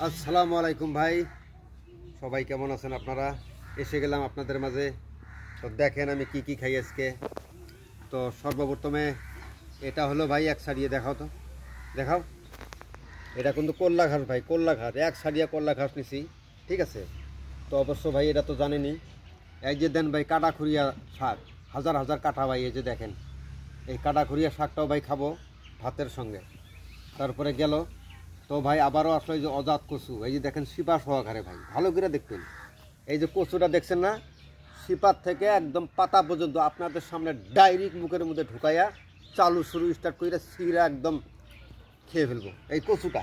আসসালামু আলাইকুম ভাই, সবাই কেমন আছেন আপনারা? এসে গেলাম আপনাদের মাঝে। তো দেখেন আমি কি কি খাই আজকে। তো সর্বপ্রথমে এটা হলো ভাই, এক সারিয়ে দেখাও তো, দেখাও। এটা কিন্তু করলা ঘাস ভাই, করলা ঘাস, এক সারিয়া করলা ঘাস নিছি, ঠিক আছে। তো অবশ্য ভাই এটা তো জানেনই। এই যে দেন ভাই কাটা খুরিয়া শাক, হাজার হাজার কাটা ভাই, এই যে দেখেন এই কাটা খুরিয়া শাকটাও ভাই খাবো ভাতের সঙ্গে। তারপরে গেল তো ভাই আবারও আসলে এই যে অজাত কচু, এই যে দেখেন শিপা সহকারে ভাই, ভালো করে দেখবেন। এই যে কচুটা দেখছেন না, শিপার থেকে একদম পাতা পর্যন্ত আপনাদের সামনে ডাইরেক্ট মুখের মধ্যে ঢুকাইয়া চালু শুরু স্টার্ট করে সিরা একদম খেয়ে ফেলবো। এই কচুটা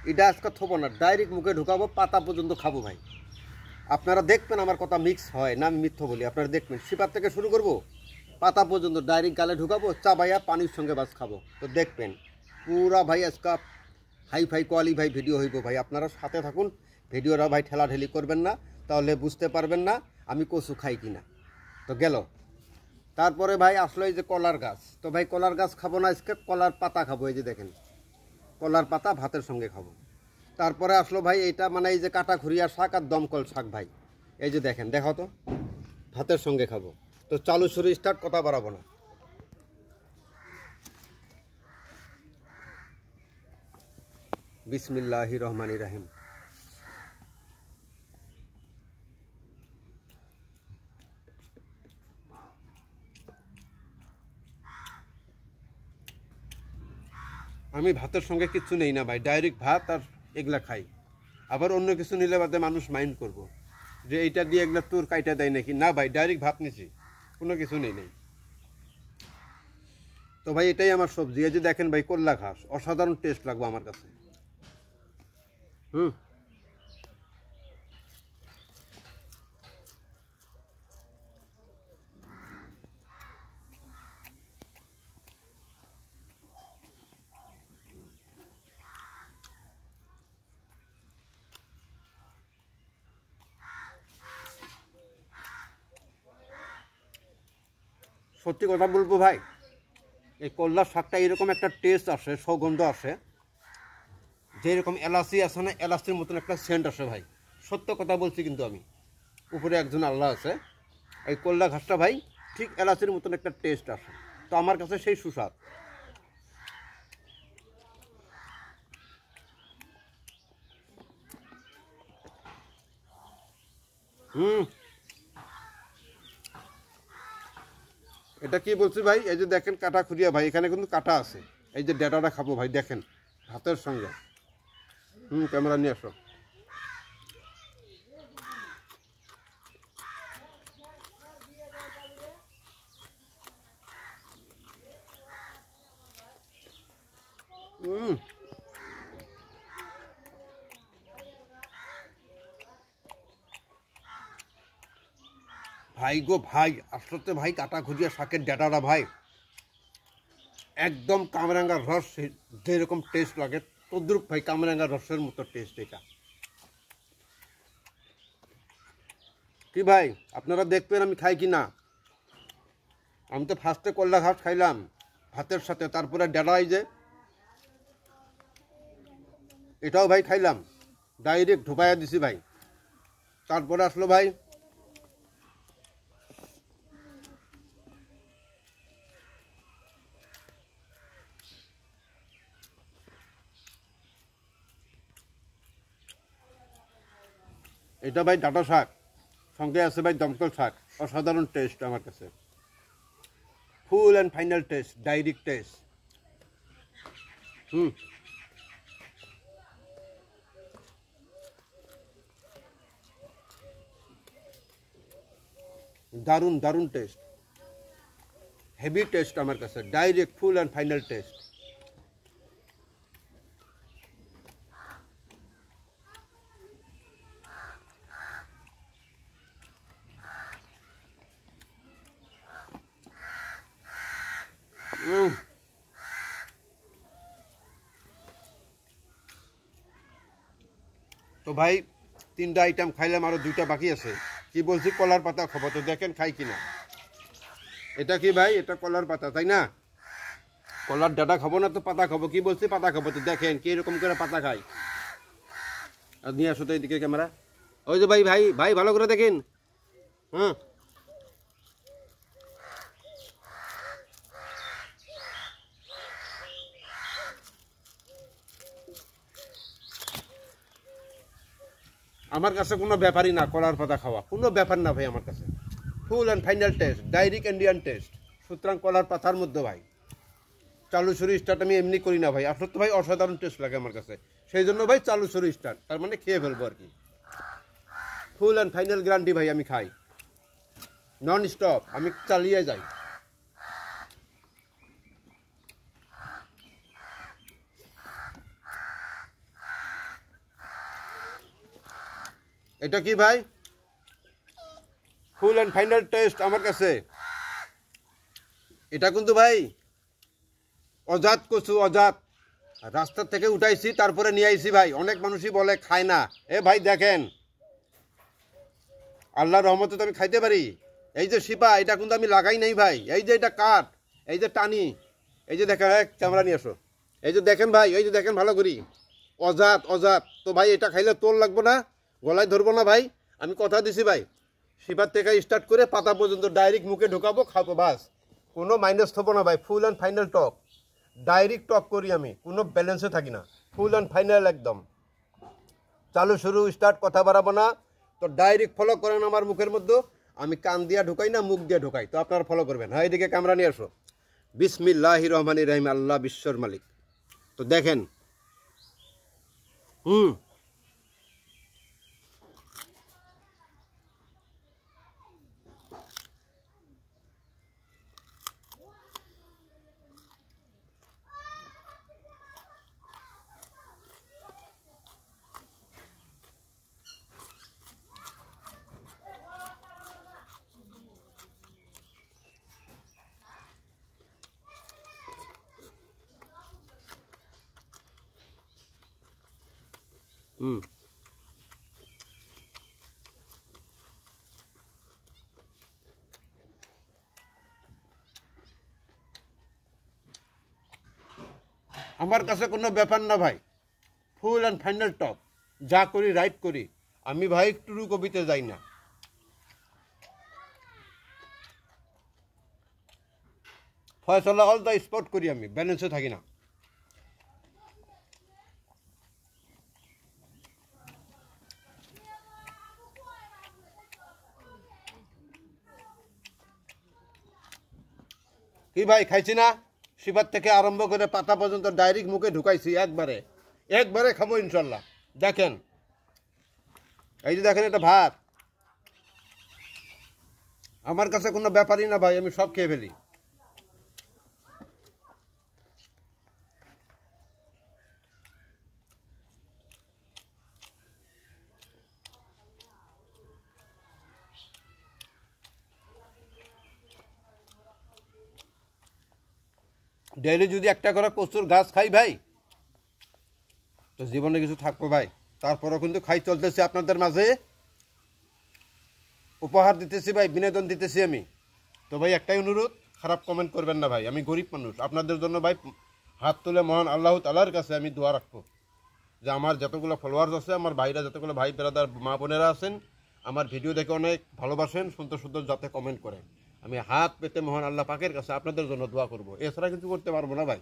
এটা আজকে থবো না, ডাইরেক্ট মুখে ঢুকাবো, পাতা পর্যন্ত খাবো ভাই। আপনারা দেখবেন আমার কথা মিক্স হয় না, আমি মিথ্য বলি। আপনারা দেখবেন শিপার থেকে শুরু করব, পাতা পর্যন্ত ডাইরেক্ট গালে ঢুকাবো, চাবাইয়া পানির সঙ্গে বাস খাবো। তো দেখবেন পুরা ভাই আজকে হাই ফাই কোয়ালিফাই ভিডিও হইব ভাই। আপনারা সাথে থাকুন, ভিডিওটা ভাই ঠেলাঠেলি করবেন না, তাহলে বুঝতে পারবেন না আমি কচু খাই কিনা। তো গেল তারপরে ভাই আসলো এই যে কলার গাছ। তো ভাই কলার গাছ খাবো না আজকে, কলার পাতা খাবো। এই যে দেখেন কলার পাতা ভাতের সঙ্গে খাবো। তারপরে আসলো ভাই এইটা, মানে এই যে কাটা খুরিয়া শাক আর দমকল শাক ভাই, এই যে দেখেন, দেখো তো, ভাতের সঙ্গে খাবো। তো চালু শুরু স্টার্ট, কথা বাড়াবো না। বিসমিল্লাহির রহমানির রহিম। আমি ভাতের সঙ্গে কিচ্ছু নেই না ভাই, ডাইরেক্ট ভাত আর এগুলা খাই। আবার অন্য কিছু নিলে বাদে মানুষ মাইন্ড করবো যে এইটা দিয়ে এগুলা তোর কাইটা দেয় নাকি। না ভাই, ডাইরেক্ট ভাত নিছি, কোনো কিছু নেই নেই। তো ভাই এটাই আমার সবজি। এই যে দেখেন ভাই করলা ঘাস, অসাধারণ টেস্ট লাগবে আমার কাছে। হুম, সত্যি কথা বলবো ভাই, এই করলার শাকটা এরকম একটা টেস্ট আসে, সুগন্ধ আসে, যেরকম এলাচি আছে না, এলাচির মতন একটা সেন্ট আসে ভাই। সত্য কথা বলছি কিন্তু আমি, উপরে একজন আল্লাহ আছে। এই করলা ঘাসটা ভাই ঠিক এলাচির মতন একটা টেস্ট আসে, তো আমার কাছে সেই সুস্বাদ। হুম, এটা কি বলছি ভাই, এই যে দেখেন কাটা খুঁড়িয়া ভাই, এখানে কিন্তু কাটা আছে। এই যে ডেটাটা খাবো ভাই, দেখেন ভাতের সঙ্গে। ক্যামেরা নিয়ে আসো। হুম, ভাই গো ভাই, আসলে ভাই কাটা খুঁজিয়া শাকের ডেটাটা ভাই একদম কামরাঙ্গার রস, যেরকম টেস্ট লাগে তদ্রুপ ভাই কামরাঙ্গার রসের মতো টেস্ট এটা। কি ভাই আপনারা দেখবেন আমি খাই কি না। আমি তো ফার্স্টে করলা ঘাস খাইলাম ভাতের সাথে, তারপরে ডেড়াই যে এটাও ভাই খাইলাম, ডাইরেক্ট ঢোকাইয়া দিছি ভাই। তারপরে আসলো ভাই এটা ভাই ডাঁটা শাক, সঙ্গে আছে ভাই দমকল শাক। অসাধারণ টেস্ট আমার কাছে, full and final taste, direct taste. হুম, দারুণ দারুণ টেস্ট, হেভি টেস্ট আমার কাছে, direct full and final taste. তো ভাই তিনটা আইটেম খাইলাম, আরও দুইটা বাকি আছে। কি বলছি, কলার পাতা খাবো। তো দেখেন খাই কিনা। এটা কি ভাই, এটা কলার পাতা তাই না? কলার ডাটা খাবো না তো পাতা খাবো। কি বলছি, পাতা খাবো। তো দেখেন কি এরকম করে পাতা খাই। আর নিয়ে আসো তো এইদিকে ক্যামেরা। ওই যে ভাই ভাই ভাই ভালো করে দেখেন। হ্যাঁ আমার কাছে কোনো ব্যাপারই না কলার পাতা খাওয়া, কোনো ব্যাপার না ভাই আমার কাছে। Full and final taste, direct Indian test. সুতরাং কলার পাতার মধ্যে ভাই চালু শুরু স্টার্ট আমি এমনি করি না ভাই, আসলে তো ভাই অসাধারণ টেস্ট লাগে আমার কাছে, সেই জন্য ভাই চালু শুরু স্টার্ট, তার মানে খেয়ে ফেলবো আর কি। ফুল অ্যান্ড ফাইনাল গ্যারান্টি ভাই, আমি খাই নন স্টপ, আমি চালিয়ে যাই। এটা কি ভাই? ফুল অ্যান্ড ফাইনাল টেস্ট আমার কাছে। এটা কিন্তু ভাই অজাত কচু, অজাত রাস্তা থেকে উঠাইছি তারপরে নিয়ে আইছি ভাই। অনেক মানুষই বলে খায় না, এ ভাই দেখেন আল্লাহর রহমতে তো আমি খাইতে পারি। এই যে শিপা, এটা কিন্তু আমি লাগাই নাই ভাই, এই যে এটা কাঠ, এই যে টানি, এই যে দেখেন, ক্যামেরা নিয়ে আসো, এই যে দেখেন ভাই, এই যে দেখেন ভালো করি, অজাত অজাত। তো ভাই এটা খাইলে তোল লাগবো না, গলায় ধরবো না ভাই, আমি কথা দিছি ভাই। শিপার থেকে স্টার্ট করে পাতা পর্যন্ত ডাইরেক্ট মুখে ঢোকাবো, খাবো, বাস কোনো মাইনাস থবো না ভাই। Full and final talk, direct talk করি আমি, কোনো ব্যালেন্সে থাকি না, ফুল অ্যান্ড ফাইনাল একদম চালু শুরু স্টার্ট, কথা বাড়াবো না। তো ডাইরেক্ট ফলো করেন আমার মুখের মধ্যে, আমি কান দিয়া ঢোকাই না, মুখ দিয়ে ঢোকাই, তো আপনারা ফলো করবেন। হ্যাঁ এদিকে ক্যামেরা নিয়ে আসো। বিসমিল্লাহির রহমানির রহিম, আল্লাহ বিশ্বর মালিক। তো দেখেন আমার কাছে কোনো ব্যাপার না ভাই, ফুল অ্যান্ড ফাইনাল টপ, যা করি রাইট করি আমি ভাই, টুরু কবিতে যাই না। ফয়সালা অল দ্য স্পট করি আমি, ব্যালেন্সে থাকি না। কি ভাই খাইছি না, শিবার থেকে আরম্ভ করে পাতা পর্যন্ত ডাইরেক্ট মুখে ঢুকাইছি, একবারে একবারে খাবো ইনশাল্লাহ। দেখেন এই যে দেখেন, এটা ভাত, আমার কাছে কোনো ব্যাপারই না ভাই, আমি সব খেয়ে ফেলি। ডেইলি যদি একটা করে কচুর গাছ খাই ভাই, তো জীবনে কিছু থাকবো ভাই। তারপরেও কিন্তু খাই চলতেছি আপনাদের মাঝে, উপহার দিতেছি ভাই, বিনোদন দিতেছি আমি। তো ভাই একটাই অনুরোধ, খারাপ কমেন্ট করবেন না ভাই, আমি গরিব মানুষ, আপনাদের জন্য ভাই হাত তুলে মহান আল্লাহ তাআলার কাছে আমি দোয়া রাখবো যে আমার যতগুলো ফলোয়ার্স আছে, আমার ভাইরা যতগুলো ভাই ব্রাদার মা বোনেরা আছেন, আমার ভিডিও দেখে অনেক ভালোবাসেন, সুন্দর সুন্দর যাতে কমেন্ট করেন, আমি হাত পেতে মহান আল্লাহ পাকের কাছে আপনাদের জন্য দোয়া করব, এছাড়া কিছু করতে পারবো না ভাই।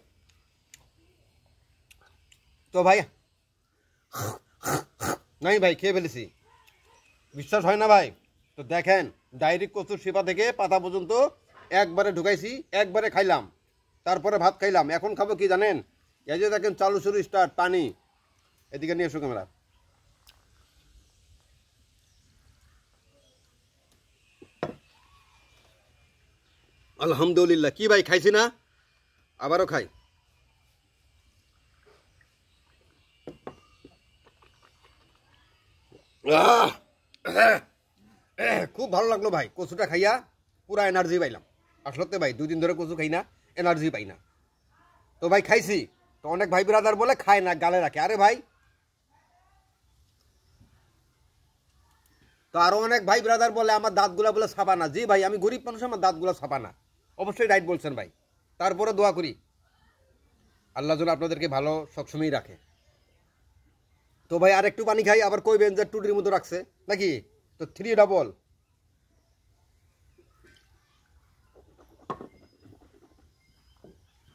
তো ভাই নাই ভাই খেয়ে ফেলেছি, বিশ্বাস হয় না ভাই। তো দেখেন ডাইরেক্ট কচুর শিপা থেকে পাতা পর্যন্ত একবারে ঢুকাইছি, একবারে খাইলাম, তারপরে ভাত খাইলাম। এখন খাবো কি জানেন, এই যে দেখেন চালু শুরু স্টার্ট, পানি, এদিকে নিয়ে এসো ক্যামেরা। আলহামদুলিল্লাহ। কি ভাই খাইছি না, আবারও খাই। খুব ভালো লাগলো ভাই, কচুটা খাইয়া পুরা এনার্জি পাইলাম। আসলে ভাই 2 দিন ধরে কচু খাই না, এনার্জি পাই না। তো ভাই খাইছি, তো অনেক ভাই ব্রাদার বলে খায় না, গালে রাখে। আরে ভাই, তো আরো অনেক ভাই ব্রাদার বলে আমার দাঁতগুলা বলে ছাপা না। জি ভাই, আমি গরিব মানুষ, আমার দাঁতগুলা ছাপা না। অবশ্যই রাইট বলছেন ভাই। তারপরে দোয়া করি আল্লাহ যেন আপনাদেরকে ভালো সবসময়ই রাখে। তো ভাই আর একটু পানি খাই, আবার কইবেন যে টুটির মতো রাখছে নাকি। তো 3 ডাবল।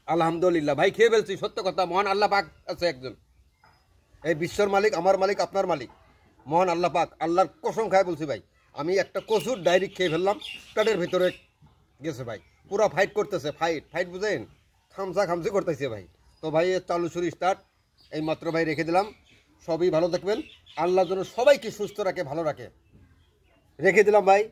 আলহামদুলিল্লাহ ভাই, খেয়ে ফেলছি, সত্য কথা। মহান আল্লাহ পাক আছে একজন, এই বিশ্বর মালিক, আমার মালিক, আপনার মালিক, মহান আল্লাহ পাক। আল্লাহর কসম খায় বলছি ভাই, আমি একটা কচুর ডাইরেক্ট খেয়ে ফেললাম, পেটের ভিতরে গেছে ভাই। পুরো ফাইট করতেছে, ফাইট ফাইট বুঝেন, খামসা খামসি করতেছে ভাই। তো ভাই চালু শুরু স্টার্ট, এই মাত্র ভাই রেখে দিলাম। সবই ভালো থাকবেন, আল্লাহ যেন সবাইকে সুস্থ রাখে, ভালো রাখে। রেখে দিলাম ভাই।